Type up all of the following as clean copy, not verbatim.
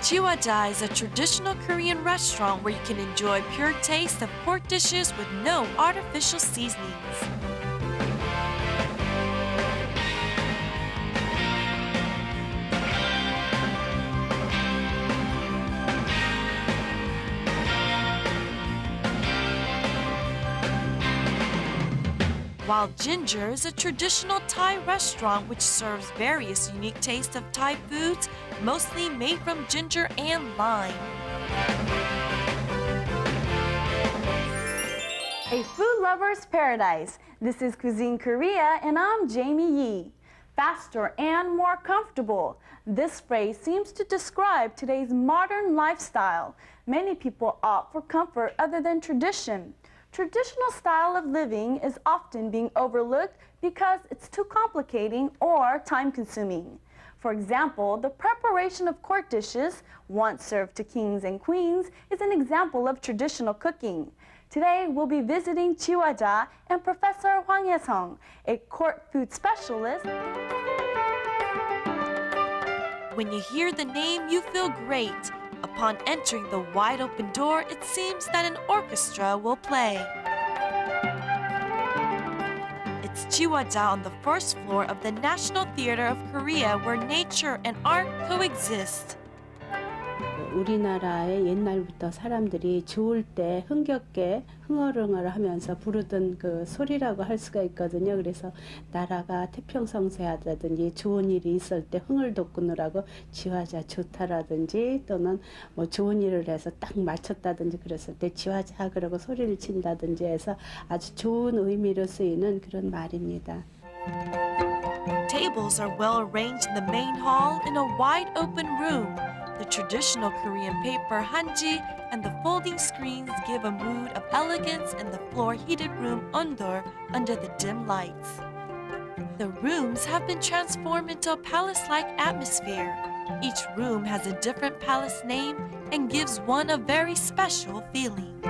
Chiwaja is a traditional Korean restaurant where you can enjoy pure taste of pork dishes with no artificial seasonings. While Ginger is a traditional Thai restaurant which serves various unique tastes of Thai foods, mostly made from ginger and lime. A food lover's paradise. This is Cuisine Korea and I'm Jamie Yee. Faster and more comfortable. This phrase seems to describe today's modern lifestyle. Many people opt for comfort other than tradition. Traditional style of living is often being overlooked because it's too complicating or time-consuming. For example, the preparation of court dishes, once served to kings and queens, is an example of traditional cooking. Today, we'll be visiting Chiwaja and Professor Hwang Ye-sung, a court food specialist. When you hear the name, you feel great. Upon entering the wide open door, it seems that an orchestra will play. It's Chiwaja on the first floor of the National Theater of Korea, where nature and art coexist. 우리나라의 옛날부터 사람들이 좋을 때 흥겹게 흥얼흥얼 하면서 부르던 그 소리라고 할 수가 있거든요. 그래서 나라가 태평성세하다든지 좋은 일이 있을 때 흥을 돋구느라고 지화자 좋다라든지 또는 뭐 좋은 일을 해서 딱 맞췄다든지 그랬을 때 지화자 그러고 소리를 친다든지 해서 아주 좋은 의미로 쓰이는 그런 말입니다. Tables are well arranged in the main hall in a wide open room. The traditional Korean paper hanji and the folding screens give a mood of elegance in the floor-heated room under the dim lights. The rooms have been transformed into a palace-like atmosphere. Each room has a different palace name and gives one a very special feeling.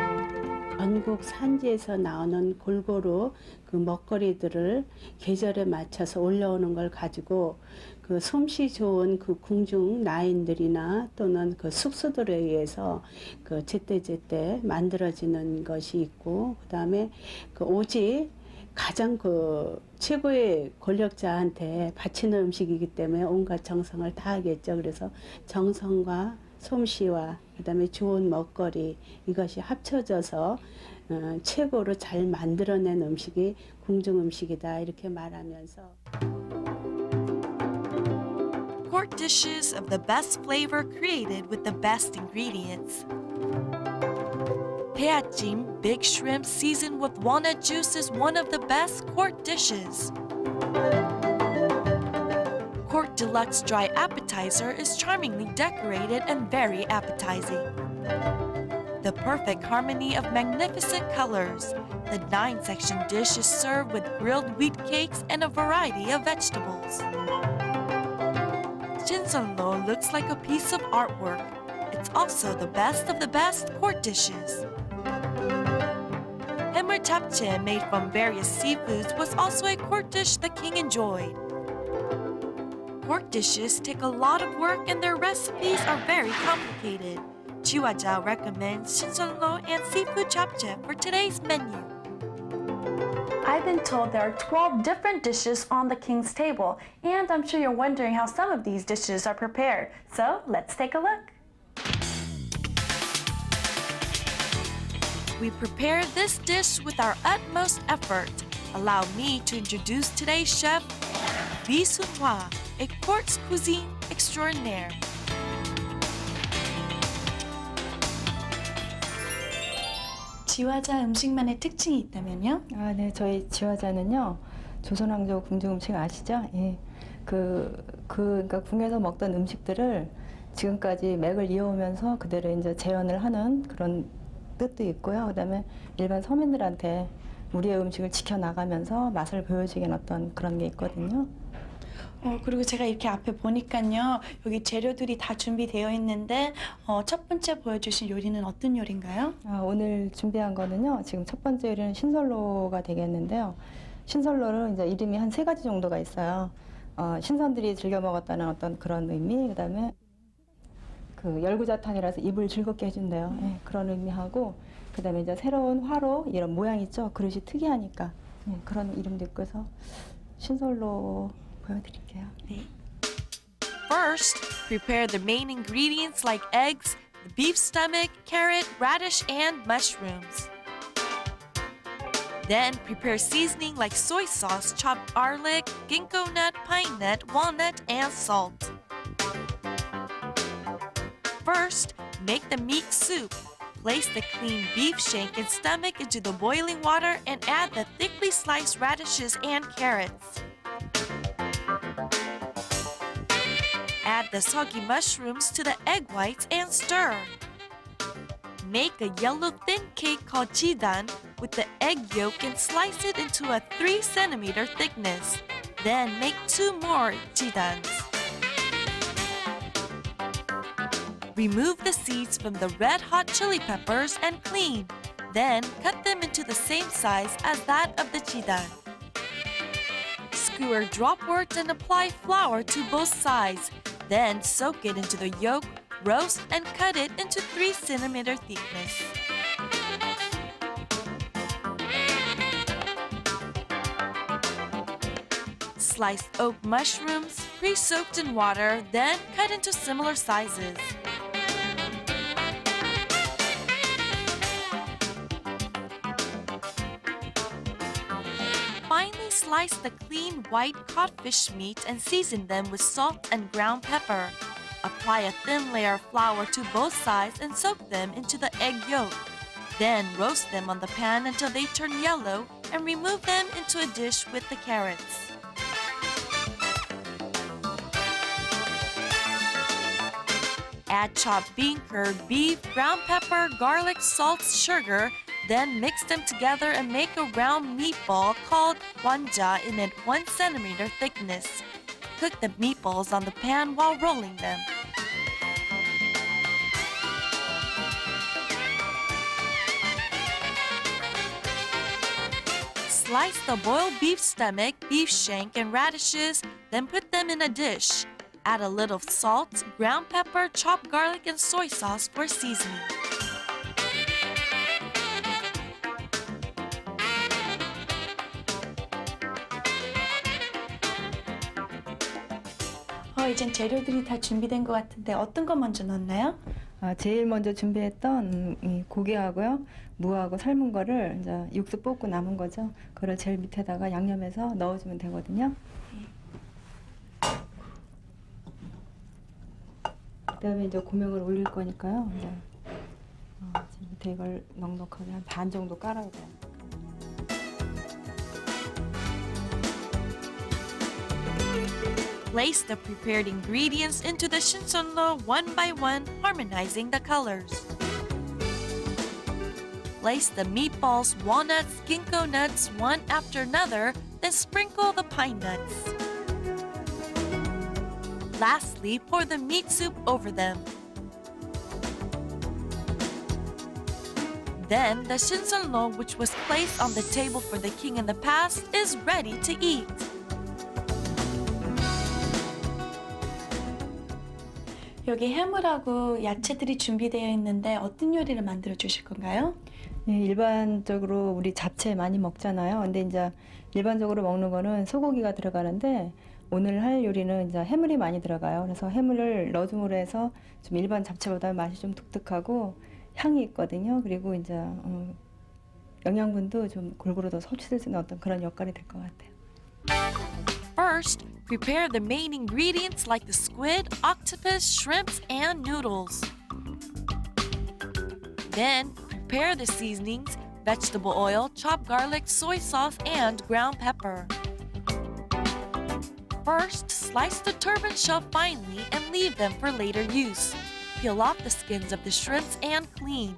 전국 산지에서 나오는 골고루 그 먹거리들을 계절에 맞춰서 올려오는 걸 가지고 그 솜씨 좋은 그 궁중 나인들이나 또는 그 숙소들에 의해서 그 제때제때 만들어지는 것이 있고 그다음에 그 오직 가장 그 최고의 권력자한테 바치는 음식이기 때문에 온갖 정성을 다하겠죠. 그래서 정성과 솜씨와 그다음에 좋은 먹거리 이것이 합쳐져서 최고로 잘 만들어낸 음식이 궁중 음식이다 이렇게 말하면서 Court dishes of the best flavor created with the best ingredients. Peachim, big shrimp seasoned with walnut juice, is one of the best court dishes. Court Deluxe Dry Appetizer is charmingly decorated and very appetizing. The perfect harmony of magnificent colors. The 9-section dish is served with grilled wheat cakes and a variety of vegetables. Shinseonlo looks like a piece of artwork. It's also the best of the best court dishes. Haemul japchae, made from various seafoods, was also a court dish the king enjoyed. Court dishes take a lot of work and their recipes are very complicated. Chiwaja recommends shinseonlo and seafood japchae for today's menu. I've been told there are 12 different dishes on the king's table, and I'm sure you're wondering how some of these dishes are prepared. So let's take a look. We prepared this dish with our utmost effort. Allow me to introduce today's chef, Lee Sun-hwa, a court cuisine extraordinaire. 지화자 음식만의 특징이 있다면요? 아, 네, 저희 지화자는요, 조선왕조 궁중 음식 아시죠? 예. 그러니까 궁에서 먹던 음식들을 지금까지 맥을 이어오면서 그대로 이제 재현을 하는 그런 뜻도 있고요. 그다음에 일반 서민들한테 우리의 음식을 지켜나가면서 맛을 보여주기는 어떤 그런 게 있거든요. 그리고 제가 이렇게 앞에 보니까요, 여기 재료들이 다 준비되어 있는데 첫 번째 보여주신 요리는 어떤 요리인가요? 아, 오늘 준비한 거는요, 지금 첫 번째 요리는 신선로가 되겠는데요. 신선로는 이제 이름이 한 3가지 정도가 있어요. 신선들이 즐겨 먹었다는 어떤 그런 의미, 그다음에 그 열구자탄이라서 입을 즐겁게 해준대요. 예, 그런 의미하고 그다음에 이제 새로운 화로 이런 모양 있죠. 그릇이 특이하니까 예, 그런 이름도 있고 해서 신설로 보여드릴게요. 네. First, prepare the main ingredients like eggs, the beef stomach, carrot, radish, and mushrooms. Then prepare seasoning like soy sauce, chopped garlic, ginkgo nut, pine nut, walnut, and salt. First, make the meat soup. Place the cleaned beef shank and stomach into the boiling water and add the thickly sliced radishes and carrots. Add the soggy mushrooms to the egg whites and stir. Make a yellow thin cake called jidan with the egg yolk and slice it into a 3 centimeter thickness. Then make 2 more jidans. Remove the seeds from the red hot chili peppers and clean. Then cut them into the same size as that of the jidan. Skewer dropwort and apply flour to both sides. Then soak it into the yolk, roast, and cut it into 3 centimeter thickness. Sliced oak mushrooms, pre-soaked in water, then cut into similar sizes. Finely slice the clean white codfish meat and season them with salt and ground pepper. Apply a thin layer of flour to both sides and soak them into the egg yolk. Then roast them on the pan until they turn yellow and remove them into a dish with the carrots. Add chopped bean curd, beef, ground pepper, garlic, salt, sugar. Then mix them together and make a round meatball called gwanja in a 1 centimeter thickness. Cook the meatballs on the pan while rolling them. Slice the boiled beef stomach, beef shank, and radishes, then put them in a dish. Add a little salt, ground pepper, chopped garlic, and soy sauce for seasoning. 이젠 재료들이 다 준비된 것 같은데 어떤 거 먼저 넣나요? 제일 먼저 준비했던 이 고기하고요, 무하고 삶은 거를 이제 육수 볶고 남은 거죠. 그걸 제일 밑에다가 양념해서 넣어주면 되거든요. 그다음에 이제 고명을 올릴 거니까요. 이제 지금 밑에 이걸 넉넉하게 한 반 정도 깔아야 돼요. Place the prepared ingredients into the shinsunlo one by one, harmonizing the colors. Place the meatballs, walnuts, ginkgo nuts one after another, then sprinkle the pine nuts. Lastly, pour the meat soup over them. Then, the shinsunlo, which was placed on the table for the king in the past, is ready to eat. 여기 해물하고 야채들이 준비되어 있는데 어떤 요리를 만들어 주실 건가요? 예, 일반적으로 우리 잡채 많이 먹잖아요. 근데 이제 일반적으로 먹는 거는 소고기가 들어가는데 오늘 할 요리는 이제 해물이 많이 들어가요. 그래서 해물을 넣어줌으로 해서 좀 일반 잡채보다 맛이 좀 독특하고 향이 있거든요. 그리고 이제 영양분도 좀 골고루 더 섭취될 수 있는 어떤 그런 역할이 될 것 같아요. First, prepare the main ingredients like the squid, octopus, shrimps, and noodles. Then, prepare the seasonings, vegetable oil, chopped garlic, soy sauce, and ground pepper. First, slice the turban shell finely and leave them for later use. Peel off the skins of the shrimps and clean.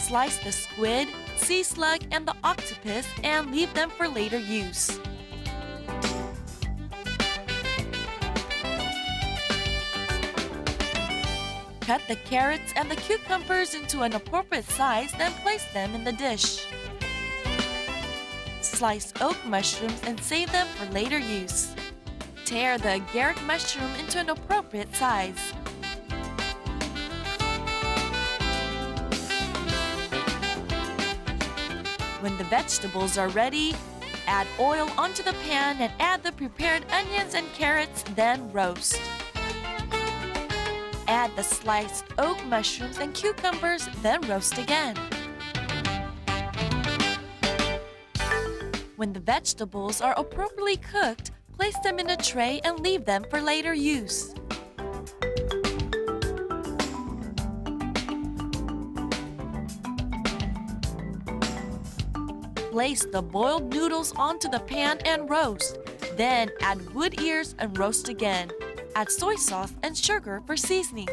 Slice the squid, sea slug, and the octopus and leave them for later use. Cut the carrots and the cucumbers into an appropriate size, then place them in the dish. Slice oak mushrooms and save them for later use. Tear the agaric mushroom into an appropriate size. When the vegetables are ready, add oil onto the pan and add the prepared onions and carrots, then roast. Add the sliced oak mushrooms and cucumbers, then roast again. When the vegetables are appropriately cooked, place them in a tray and leave them for later use. Place the boiled noodles onto the pan and roast. Then add wood ears and roast again. Add soy sauce and sugar for seasoning.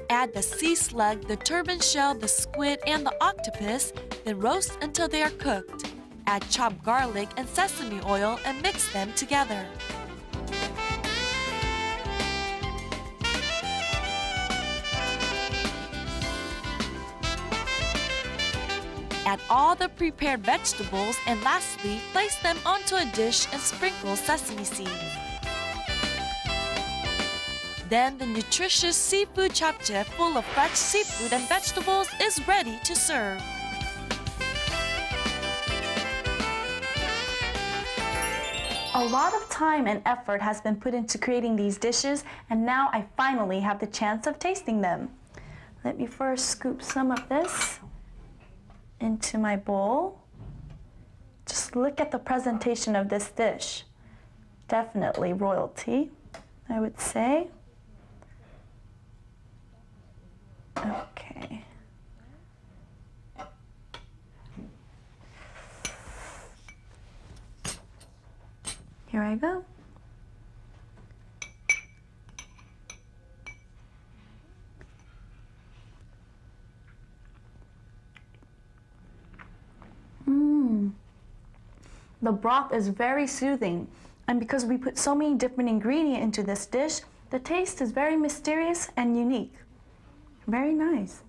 Add the sea slug, the turban shell, the squid, and the octopus, then roast until they are cooked. Add chopped garlic and sesame oil and mix them together. Add all the prepared vegetables and lastly, place them onto a dish and sprinkle sesame seeds. Then the nutritious seafood japchae full of fresh seafood and vegetables is ready to serve. A lot of time and effort has been put into creating these dishes, and now I finally have the chance of tasting them. Let me first scoop some of this into my bowl. Just look at the presentation of this dish. Definitely royalty, I would say. Okay. Here I go. The broth is very soothing, and because we put so many different ingredients into this dish, the taste is very mysterious and unique. Very nice.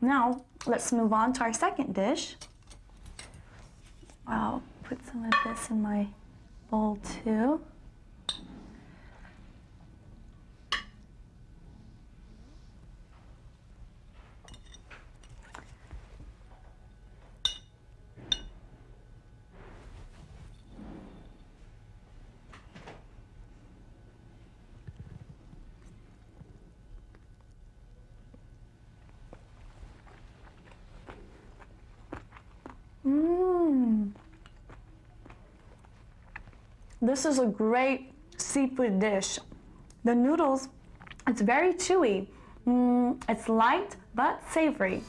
Now, let's move on to our second dish. I'll put some of this in my bowl too. This is a great seafood dish. The noodles, it's very chewy. It's light but savory.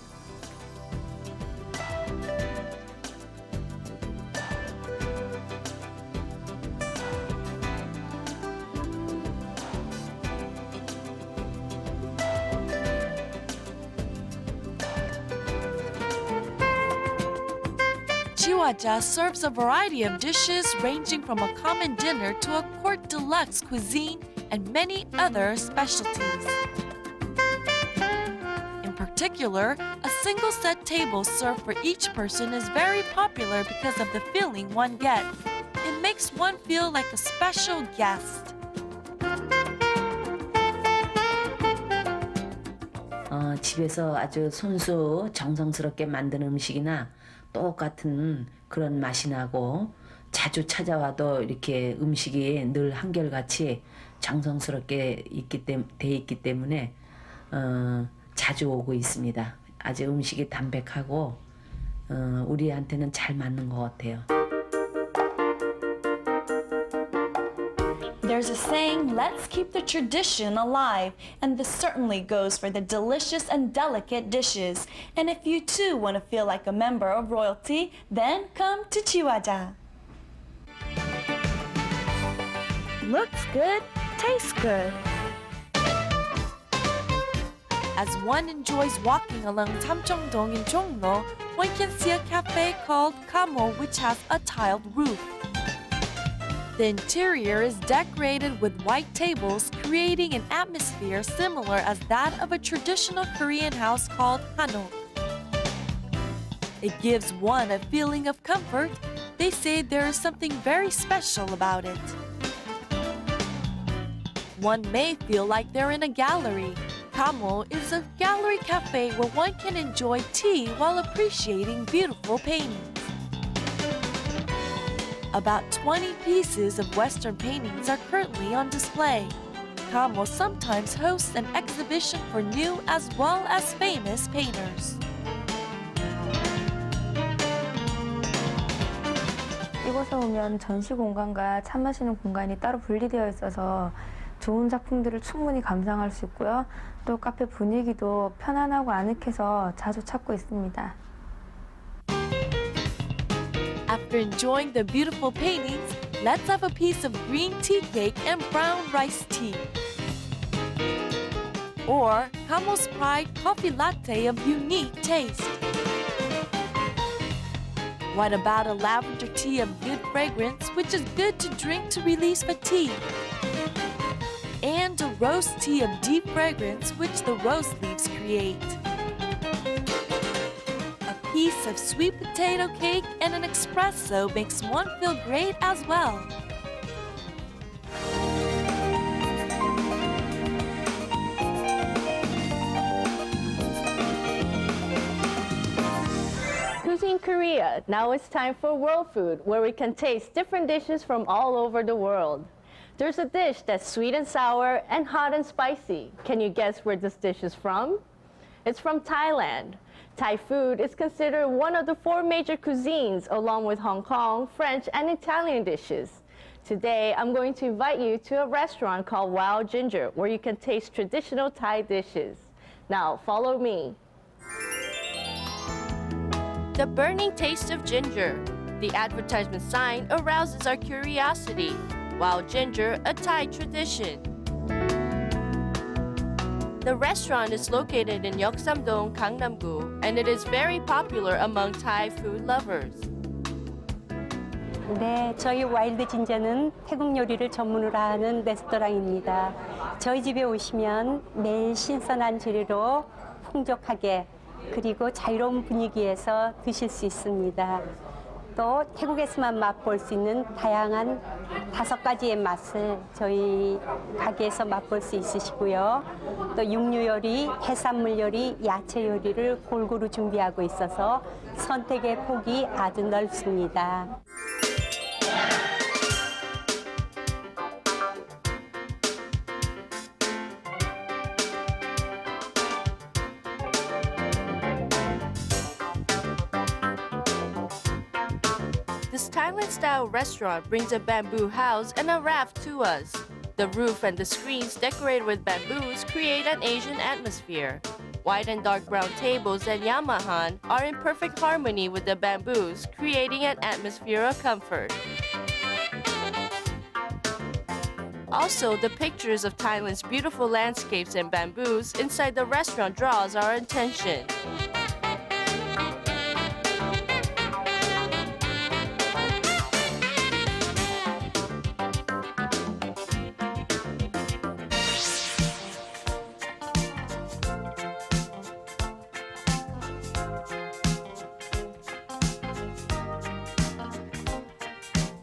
Chiwaja serves a variety of dishes ranging from a common dinner to a court deluxe cuisine and many other specialties. In particular, a single set table served for each person is very popular because of the feeling one gets. It makes one feel like a special guest. 집에서 아주 손수 정성스럽게 만든 음식이나 똑같은 그런 맛이 나고 자주 찾아와도 이렇게 음식이 늘 한결같이 정성스럽게 돼 있기 때문에 자주 오고 있습니다. 아주 음식이 담백하고 우리한테는 잘 맞는 것 같아요. There's a saying, let's keep the tradition alive, and this certainly goes for the delicious and delicate dishes. And if you too want to feel like a member of royalty, then come to Chiwaja. Looks good, tastes good. As one enjoys walking along Samcheongdong in Jongno, one can see a cafe called Kamo which has a tiled roof. The interior is decorated with white tables, creating an atmosphere similar as that of a traditional Korean house called Hanok. It gives one a feeling of comfort. They say there is something very special about it. One may feel like they're in a gallery. Kamo is a gallery cafe where one can enjoy tea while appreciating beautiful paintings. About 20 pieces of Western paintings are currently on display. Kamo sometimes hosts an exhibition for new as well as famous painters. 이곳에 오면 전시 공간과 차 마시는 공간이 따로 분리되어 있어서 좋은 작품들을 충분히 감상할 수 있고요. 또 카페 분위기도 편안하고 아늑해서 자주 찾고 있습니다. After enjoying the beautiful paintings, let's have a piece of green tea cake and brown rice tea. Or Kamo's Pride coffee latte of unique taste. What about a lavender tea of good fragrance, which is good to drink to release fatigue? And a rose tea of deep fragrance, which the rose leaves create. A piece of sweet potato cake and an espresso makes one feel great as well. Cuisine Korea. Now it's time for World Food, where we can taste different dishes from all over the world. There's a dish that's sweet and sour and hot and spicy. Can you guess where this dish is from? It's from Thailand. Thai food is considered one of the 4 major cuisines, along with Hong Kong, French, and Italian dishes. Today, I'm going to invite you to a restaurant called Wild Ginger, where you can taste traditional Thai dishes. Now, follow me. The burning taste of ginger. The advertisement sign arouses our curiosity. Wild ginger, a Thai tradition. The restaurant is located in Yeoksamdong, Gangnam-gu, and it is very popular among Thai food lovers. 네, 저희 와일드 진저는 태국 요리를 전문으로 하는 레스토랑입니다. 저희 집에 오시면 매일 신선한 재료로 풍족하게 그리고 자유로운 분위기에서 드실 수 있습니다. 또 태국에서만 맛볼 수 있는 다양한 5가지의 맛을 저희 가게에서 맛볼 수 있으시고요. 또 육류 요리, 해산물 요리, 야채 요리를 골고루 준비하고 있어서 선택의 폭이 아주 넓습니다. This Thailand-style restaurant brings a bamboo house and a raft to us. The roof and the screens decorated with bamboos create an Asian atmosphere. White and dark brown tables and yamahan are in perfect harmony with the bamboos, creating an atmosphere of comfort. Also, the pictures of Thailand's beautiful landscapes and bamboos inside the restaurant draws our attention.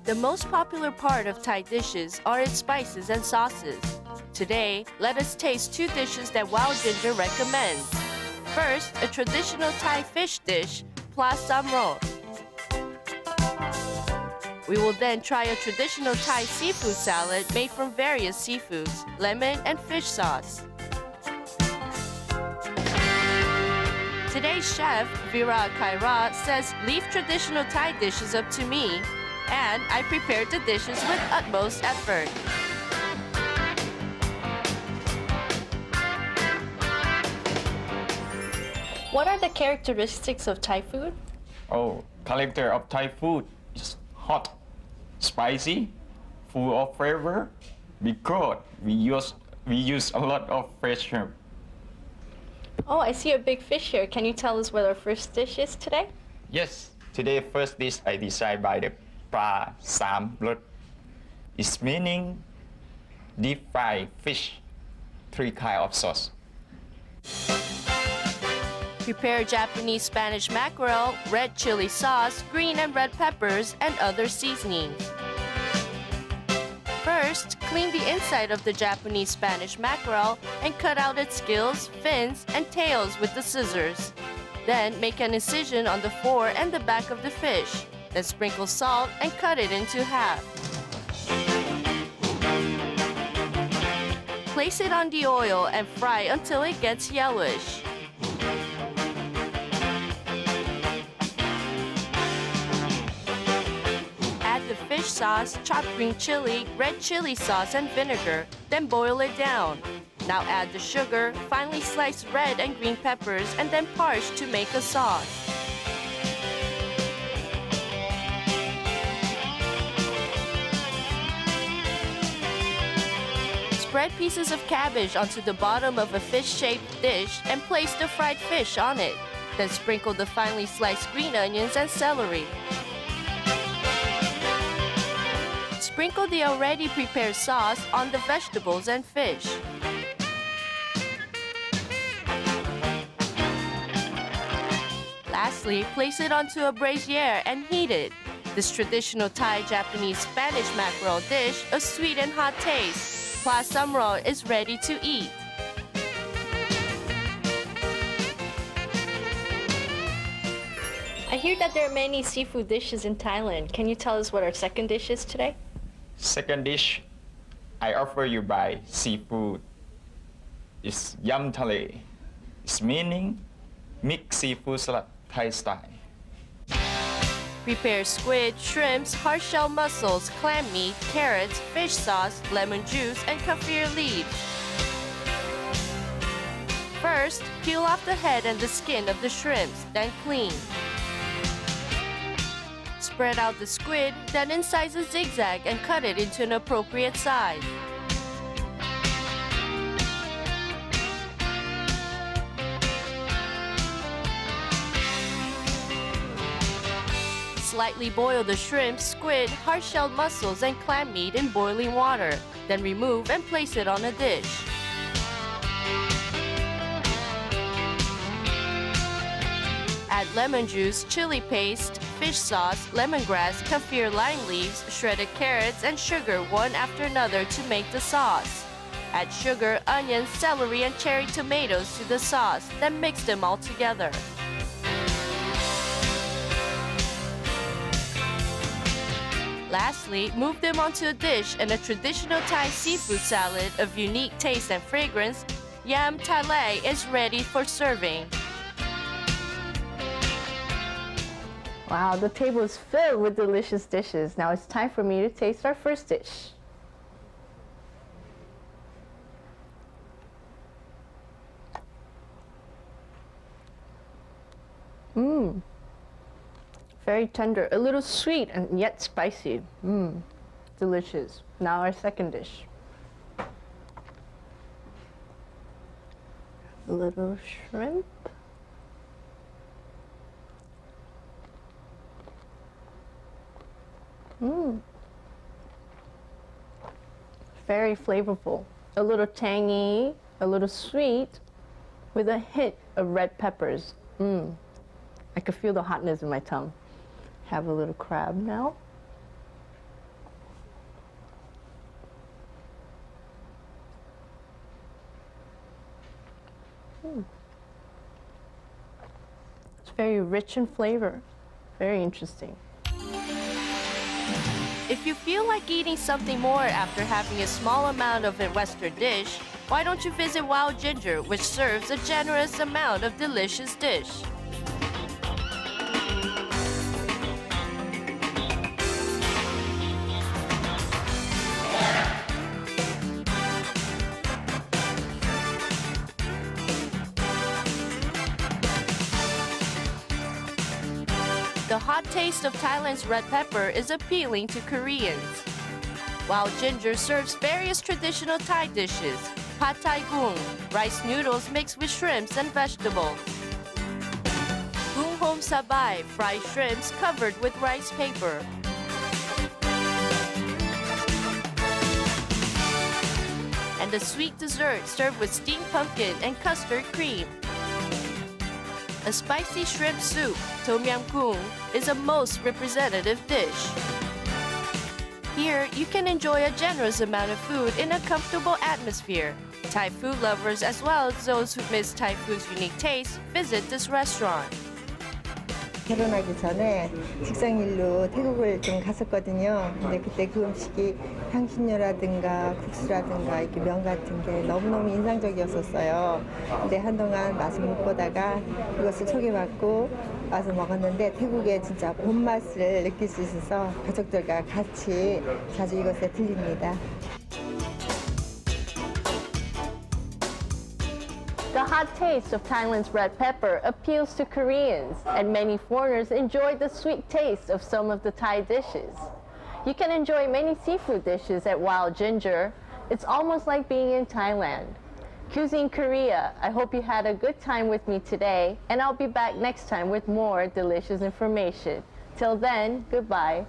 The most popular part of Thai dishes are its spices and sauces. Today, let us taste 2 dishes that Wild Ginger recommends. First, a traditional Thai fish dish, pla samro. We will then try a traditional Thai seafood salad made from various seafoods, lemon and fish sauce. Today's chef, Vira Kaira, says leave traditional Thai dishes up to me, and I prepared the dishes with utmost effort. What are the characteristics of Thai food? Oh, character of Thai food is hot, spicy, full of flavor, because we use a lot of fresh shrimp. Oh, I see a big fish here. Can you tell us what our first dish is today? Yes, today first dish I designed by the pra sam blood. It's meaning deep fried fish, 3 kinds of sauce. Prepare Japanese Spanish mackerel, red chili sauce, green and red peppers, and other seasonings. First, clean the inside of the Japanese Spanish mackerel and cut out its gills, fins, and tails with the scissors. Then make an incision on the fore and the back of the fish. Then sprinkle salt and cut it into half. Place it on the oil and fry until it gets yellowish. Add the fish sauce, chopped green chili, red chili sauce, and vinegar, then boil it down. Now add the sugar, finely sliced red and green peppers, and then parch to make a sauce. Spread pieces of cabbage onto the bottom of a fish-shaped dish and place the fried fish on it. Then sprinkle the finely sliced green onions and celery. Sprinkle the already prepared sauce on the vegetables and fish. Lastly, place it onto a brazier and heat it. This traditional Thai Japanese Spanish mackerel dish, a sweet and hot taste. Pla samro is ready to eat. I hear that there are many seafood dishes in Thailand. Can you tell us what our second dish is today? Second dish I offer you by seafood is yam thale. Its meaning mixed seafood salad Thai style. Prepare squid, shrimps, hard-shell mussels, clam meat, carrots, fish sauce, lemon juice, and kaffir leaves. First, peel off the head and the skin of the shrimps, then clean. Spread out the squid, then incise a zigzag and cut it into an appropriate size. Slightly boil the shrimp, squid, hard-shelled mussels, and clam meat in boiling water. Then remove and place it on a dish. Add lemon juice, chili paste, fish sauce, lemongrass, kaffir lime leaves, shredded carrots, and sugar one after another to make the sauce. Add sugar, onions, celery, and cherry tomatoes to the sauce, then mix them all together. Lastly, move them onto a dish and a traditional Thai seafood salad of unique taste and fragrance, yam thale, is ready for serving. Wow, the table is filled with delicious dishes. Now it's time for me to taste our first dish. Very tender, a little sweet and yet spicy. Delicious. Now our second dish. A little shrimp. Very flavorful. A little tangy, a little sweet, with a hint of red peppers. I could feel the hotness in my tongue. Have a little crab now. It's very rich in flavor. Very interesting. If you feel like eating something more after having a small amount of a Western dish, why don't you visit Wild Ginger, which serves a generous amount of delicious dish. The hot taste of Thailand's red pepper is appealing to Koreans. Wild Ginger serves various traditional Thai dishes, pad thai gung, rice noodles mixed with shrimps and vegetables. Gung hom sabai, fried shrimps covered with rice paper. And a sweet dessert served with steamed pumpkin and custard cream. a spicy shrimp soup, tom yam goong, is a most representative dish. Here, you can enjoy a generous amount of food in a comfortable atmosphere. Thai food lovers as well as those who miss Thai food's unique taste visit this restaurant. 결혼하기 전에 직장일로 태국을 좀 갔었거든요. 근데 그때 그 음식이 향신료라든가 국수라든가 이렇게 면 같은 게 너무너무 인상적이었었어요. 근데 한동안 맛을 못 보다가 이것을 소개받고 와서 먹었는데 태국의 진짜 본맛을 느낄 수 있어서 가족들과 같이 자주 이곳에 들립니다. The hot taste of Thailand's red pepper appeals to Koreans, and many foreigners enjoy the sweet taste of some of the Thai dishes. You can enjoy many seafood dishes at Wild Ginger. It's almost like being in Thailand. Cuisine Korea, I hope you had a good time with me today, and I'll be back next time with more delicious information. Till then, goodbye.